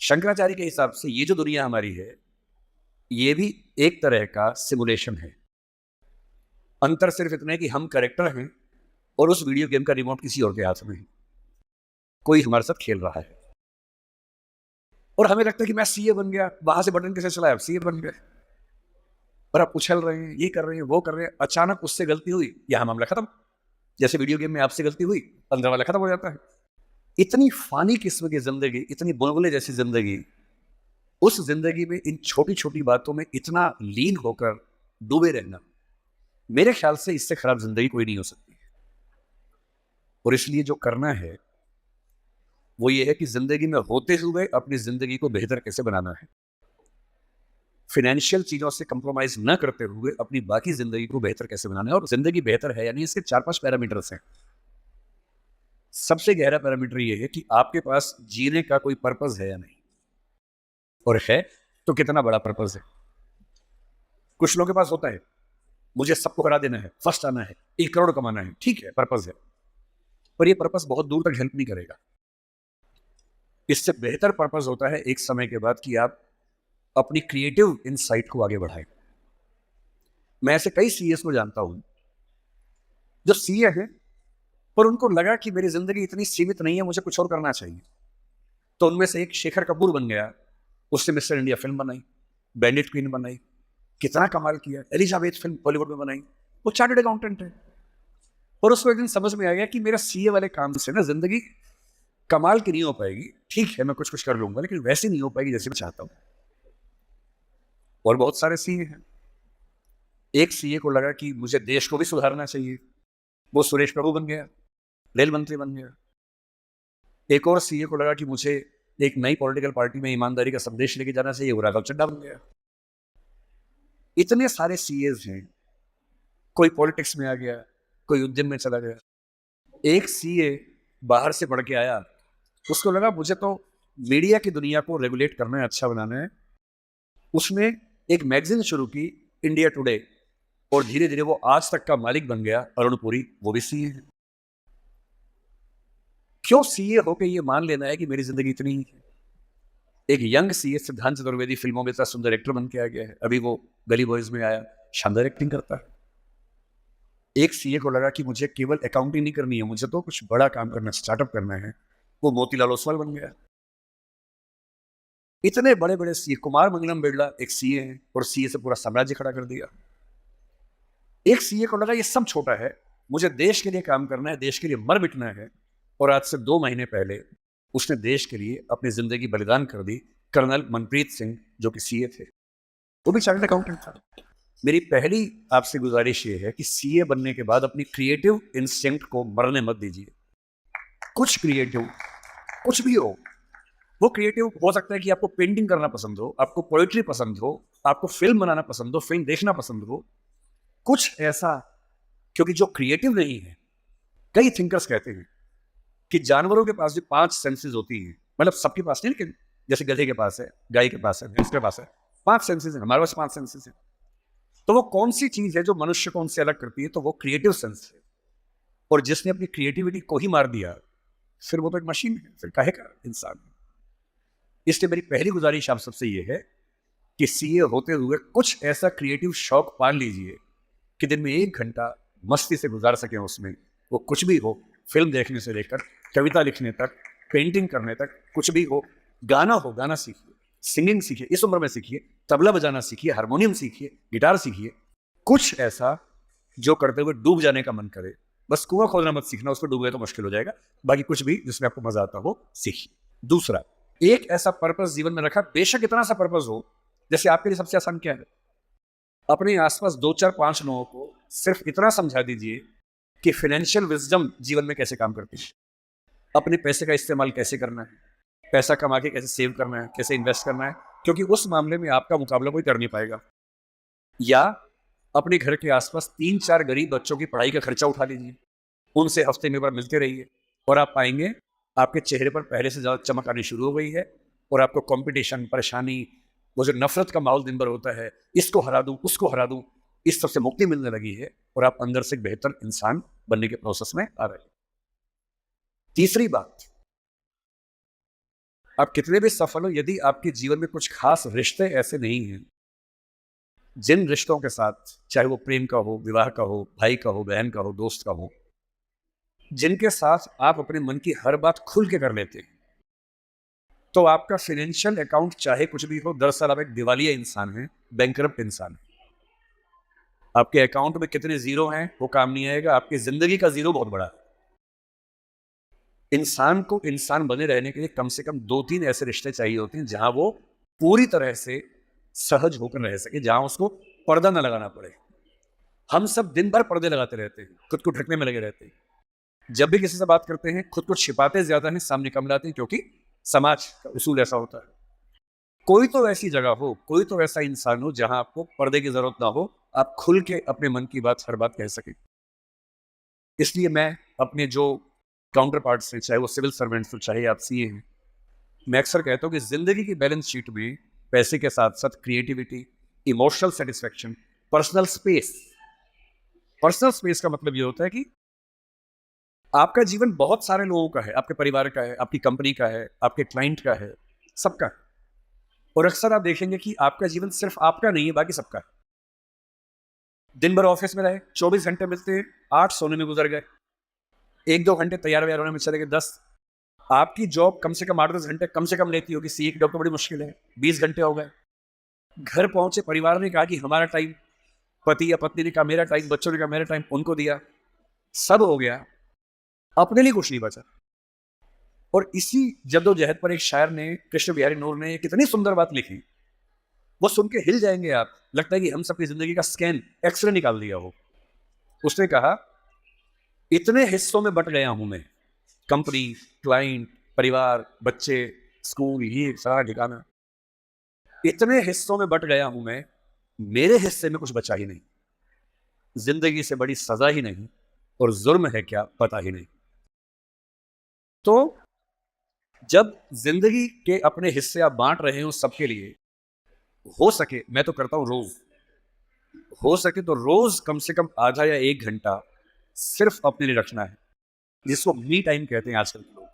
शंकराचार्य के हिसाब से ये जो दुनिया हमारी है, ये भी एक तरह का सिमुलेशन है। अंतर सिर्फ इतना है कि हम कैरेक्टर हैं और उस वीडियो गेम का रिमोट किसी और के हाथ में है। कोई हमारे साथ खेल रहा है और हमें लगता है कि मैं सीए बन गया, वहां से बटन कैसे चलाया, सीए बन गए। और आप उछल रहे हैं, ये कर रहे हैं, वो कर रहे हैं, अचानक उससे गलती हुई, यहाँ मामला खत्म। जैसे वीडियो गेम में आपसे गलती हुई, अंदर वाला खत्म हो जाता है। इतनी फानी किस्म की जिंदगी, इतनी बुलबुले जैसी जिंदगी, उस जिंदगी में इन छोटी छोटी बातों में इतना लीन होकर डूबे रहना, मेरे ख्याल से इससे खराब जिंदगी कोई नहीं हो सकती। और इसलिए जो करना है वो ये है कि जिंदगी में होते हुए अपनी जिंदगी को बेहतर कैसे बनाना है। फाइनेंशियल चीजों से कंप्रोमाइज न करते हुए अपनी बाकी जिंदगी को बेहतर कैसे बनाना है। और जिंदगी बेहतर है यानी इसके 4-5 पैरामीटर्स हैं। सबसे गहरा पैरामीटर ये है कि आपके पास जीने का कोई पर्पस है या नहीं, और है तो कितना बड़ा पर्पस है। कुछ लोगों के पास होता है, मुझे सबको हरा देना है, फर्स्ट आना है, 1 करोड़ कमाना है, ठीक है, पर्पस है, पर ये पर्पस बहुत दूर तक हेल्प नहीं करेगा। इससे बेहतर पर्पस होता है एक समय के बाद कि आप अपनी क्रिएटिव इनसाइट को आगे बढ़ाएं। मैं ऐसे कई सीएस को जानता हूं जो सीए हैं, पर उनको लगा कि मेरी जिंदगी इतनी सीमित नहीं है, मुझे कुछ और करना चाहिए। तो उनमें से एक शेखर कपूर बन गया, उसने मिस्टर इंडिया फिल्म बनाई, बैंडिट क्वीन बनाई, कितना कमाल किया, एलिजाबेथ फिल्म बॉलीवुड में बनाई। वो चार्टर्ड अकाउंटेंट है और उसको एक दिन समझ में आ गया कि मेरा सीए वाले काम से ना जिंदगी कमाल की नहीं हो पाएगी। ठीक है, मैं कुछ कुछ कर लूंगा, लेकिन वैसे नहीं हो पाएगी जैसे मैं चाहता हूं। और बहुत सारे सीए हैं। एक सीए को लगा कि मुझे देश को भी सुधारना चाहिए, वो सुरेश प्रभु बन गया, रेल मंत्री बन गया। एक और सीए को लगा कि मुझे एक नई पॉलिटिकल पार्टी में ईमानदारी का संदेश लेके जाना चाहिए, वो राघव चड्ढा बन गया। इतने सारे सीएस हैं, कोई पॉलिटिक्स में आ गया, कोई उद्यम में चला गया। एक सीए बाहर से पढ़ के आया, उसको लगा मुझे तो मीडिया की दुनिया को रेगुलेट करना है, अच्छा बनाना है। उसने एक मैगजीन शुरू की, इंडिया टुडे, और धीरे धीरे वो आज तक का मालिक बन गया। अरुण पुरी, वो भी सीए है। क्यों सीए होके ये मान लेना है कि मेरी जिंदगी इतनी ही है। एक यंग सीए सिद्धांत चतुर्वेदी फिल्मों में इतना सुंदर एक्टर बन के आ गया है, अभी वो गली बॉयज में आया, शानदार एक्टिंग करता है। एक सीए को लगा कि मुझे केवल अकाउंटिंग नहीं करनी है, मुझे तो कुछ बड़ा काम करना है, स्टार्टअप करना है, वो मोतीलाल ओसवाल बन गया। इतने बड़े बड़े सीए, कुमार मंगलम बिरला एक सीए है और सीए से पूरा साम्राज्य खड़ा कर दिया। एक सीए को लगा ये सब छोटा है, मुझे देश के लिए काम करना है, देश के लिए मर मिटना है। और आज से 2 महीने पहले उसने देश के लिए अपनी जिंदगी बलिदान कर दी। कर्नल मनप्रीत सिंह, जो कि सीए थे, वो भी चार्टर्ड अकाउंटेंट था। मेरी पहली आपसे गुजारिश ये है कि सीए बनने के बाद अपनी क्रिएटिव इंस्टिंक्ट को मरने मत दीजिए। कुछ क्रिएटिव, कुछ भी हो, वो क्रिएटिव हो सकता है कि आपको पेंटिंग करना पसंद हो, आपको पोएट्री पसंद हो, आपको फिल्म बनाना पसंद हो, फिल्म देखना पसंद हो, कुछ ऐसा। क्योंकि जो क्रिएटिव नहीं है, कई थिंकर्स कहते हैं कि जानवरों के पास भी 5 सेंसेस होती हैं, मतलब सबके पास नहीं, लेकिन जैसे गधे के पास है, गाय के पास है, भैंस के पास है, 5 सेंसेस है, हमारे पास 5 सेंसेस है। तो वो कौन सी चीज है जो मनुष्य को उनसे अलग करती है, तो वो क्रिएटिव सेंस है। और जिसने अपनी क्रिएटिविटी को ही मार दिया, फिर वो तो एक मशीन है, फिर काहे का इंसान। इसलिए मेरी पहली गुजारिश आप सबसे ये है कि सीए होते हुए कुछ ऐसा क्रिएटिव शौक पाल लीजिए कि दिन में 1 घंटा मस्ती से गुजार सकें उसमें। वो कुछ भी हो, फिल्म देखने से लेकर कविता लिखने तक, पेंटिंग करने तक, कुछ भी हो। गाना हो, गाना सीखिए, सिंगिंग सीखिए, इस उम्र में सीखिए, तबला बजाना सीखिए, हारमोनियम सीखिए, गिटार सीखिए। कुछ ऐसा जो करते हुए डूब जाने का मन करे। बस कुआं खोदना मत सीखना, उसमें डूब गए तो मुश्किल हो जाएगा। बाकी कुछ भी जिसमें आपको मजा आता हो सीखिए। दूसरा, एक ऐसा पर्पस जीवन में रखा, बेशक इतना सा पर्पस हो, जैसे आपके लिए सबसे आसान क्या है, अपने आसपास 2-4-5 लोगों को सिर्फ इतना समझा दीजिए कि फाइनेंशियल विजडम जीवन में कैसे काम करती है, अपने पैसे का इस्तेमाल कैसे करना है, पैसा कमा के कैसे सेव करना है, कैसे इन्वेस्ट करना है, क्योंकि उस मामले में आपका मुकाबला कोई कर नहीं पाएगा। या अपने घर के आसपास 3-4 गरीब बच्चों की पढ़ाई का खर्चा उठा लीजिए, उनसे हफ्ते में बार मिलते रहिए, और आप पाएंगे आपके चेहरे पर पहले से ज़्यादा चमक आनी शुरू हो गई है। और आपको कंपटीशन, परेशानी, वो जो नफरत का माहौल दिन भर होता है, इसको हरा दूं, उसको हरा दूं, इस सबसे मुक्ति मिलने लगी है और आप अंदर से एक बेहतर इंसान बनने के प्रोसेस में आ रहे हैं। तीसरी बात, आप कितने भी सफल हो, यदि आपके जीवन में कुछ खास रिश्ते ऐसे नहीं हैं, जिन रिश्तों के साथ, चाहे वो प्रेम का हो, विवाह का हो, भाई का हो, बहन का हो, दोस्त का हो, जिनके साथ आप अपने मन की हर बात खुल के कर लेते हैं, तो आपका फाइनेंशियल अकाउंट चाहे कुछ भी हो, दरअसल आप एक दिवालिया इंसान हैं, बैंकरप्ट इंसान है। आपके अकाउंट में कितने जीरो हैं वो काम नहीं आएगा, आपकी जिंदगी का जीरो बहुत बड़ा है। इंसान को इंसान बने रहने के लिए कम से कम 2-3 ऐसे रिश्ते चाहिए होते हैं जहां वो पूरी तरह से सहज होकर रह सके, जहां उसको पर्दा न लगाना पड़े। हम सब दिन भर पर्दे लगाते रहते हैं, खुद को ढकने में लगे रहते हैं। जब भी किसी से बात करते हैं, खुद को छिपाते ज्यादा हैं, सामने कम लाते हैं, क्योंकि समाज का उसूल ऐसा होता है। कोई तो ऐसी जगह हो, कोई तो ऐसा इंसान हो जहां आपको पर्दे की जरूरत ना हो, आप खुल के अपने मन की बात, हर बात कह सकें। इसलिए मैं अपने जो काउंटर पार्ट्स हैं, चाहे वो सिविल सर्वेंट्स हो, चाहे आप सीए हैं, मैं अक्सर कहता हूँ कि जिंदगी की बैलेंस शीट में पैसे के साथ साथ creativity, emotional satisfaction, personal space. Personal space का मतलब ये होता है कि आपका जीवन बहुत सारे लोगों का है, आपके परिवार का है, आपकी कंपनी का है, आपके क्लाइंट का है, सबका है। और अक्सर आप देखेंगे कि आपका जीवन सिर्फ आपका नहीं है, बाकी सबका है। दिन भर ऑफिस में रहे, 24 घंटे मिलते हैं, 8 सोने में गुजर गए, 1-2 घंटे तैयार व्यार होने में चले गए, 10। आपकी जॉब कम से कम 8-10 घंटे कम से कम लेती होगी, सीए की जॉब तो बड़ी मुश्किल है, 20 घंटे हो गए। घर पहुंचे, परिवार ने कहा कि हमारा टाइम, पति या पत्नी ने कहा मेरा टाइम, बच्चों ने कहा मेरा टाइम, उनको दिया, सब हो गया, अपने लिए कुछ नहीं बचा। और इसी जद्दोजहद पर एक शायर ने, कृष्ण बिहारी नूर ने, कितनी सुंदर बात लिखी, वो सुन के हिल जाएंगे आप। लगता है कि हम सबकी जिंदगी का स्कैन, एक्सरे निकाल दिया हो। उसने कहा, इतने हिस्सों में बट गया हूं मैं, कंपनी, क्लाइंट, परिवार, बच्चे, स्कूल, ये सारा ठिकाना, इतने हिस्सों में बट गया हूं मैं, मेरे हिस्से में कुछ बचा ही नहीं। जिंदगी से बड़ी सजा ही नहीं, और जुर्म है क्या पता ही नहीं। तो जब जिंदगी के अपने हिस्से आप बांट रहे हो सबके लिए, हो सके, मैं तो करता हूं रोज, हो सके तो रोज कम से कम आधा या 1 घंटा सिर्फ अपने लिए रखना है, जिसको मी टाइम कहते हैं आजकल के लोग।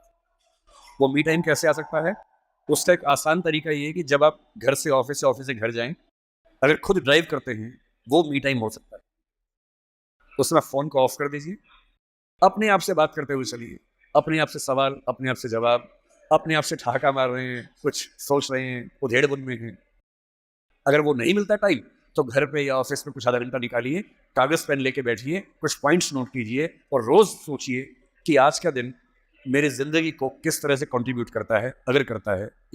वो मी टाइम कैसे आ सकता है? उसका एक आसान तरीका ये है कि जब आप घर से ऑफिस से घर जाएं, अगर खुद ड्राइव करते हैं, वो मी टाइम हो सकता है। उसमें फोन को ऑफ कर दीजिए, अपने आप से बात करते हुए चलिए, अपने आप से सवाल, अपने आप से जवाब, अपने आप से ठहाका मार रहे हैं, कुछ सोच रहे हैं, उधेड़-बुन में हैं। अगर वो नहीं मिलता टाइम, तो घर पे या ऑफिस में कुछ आधा घंटा निकालिए, कागज पेन लेके बैठिए, कुछ पॉइंट्स नोट कीजिए, और रोज सोचिए कि आज का दिन मेरी जिंदगी को किस तरह से कंट्रीब्यूट करता है, अगर करता है या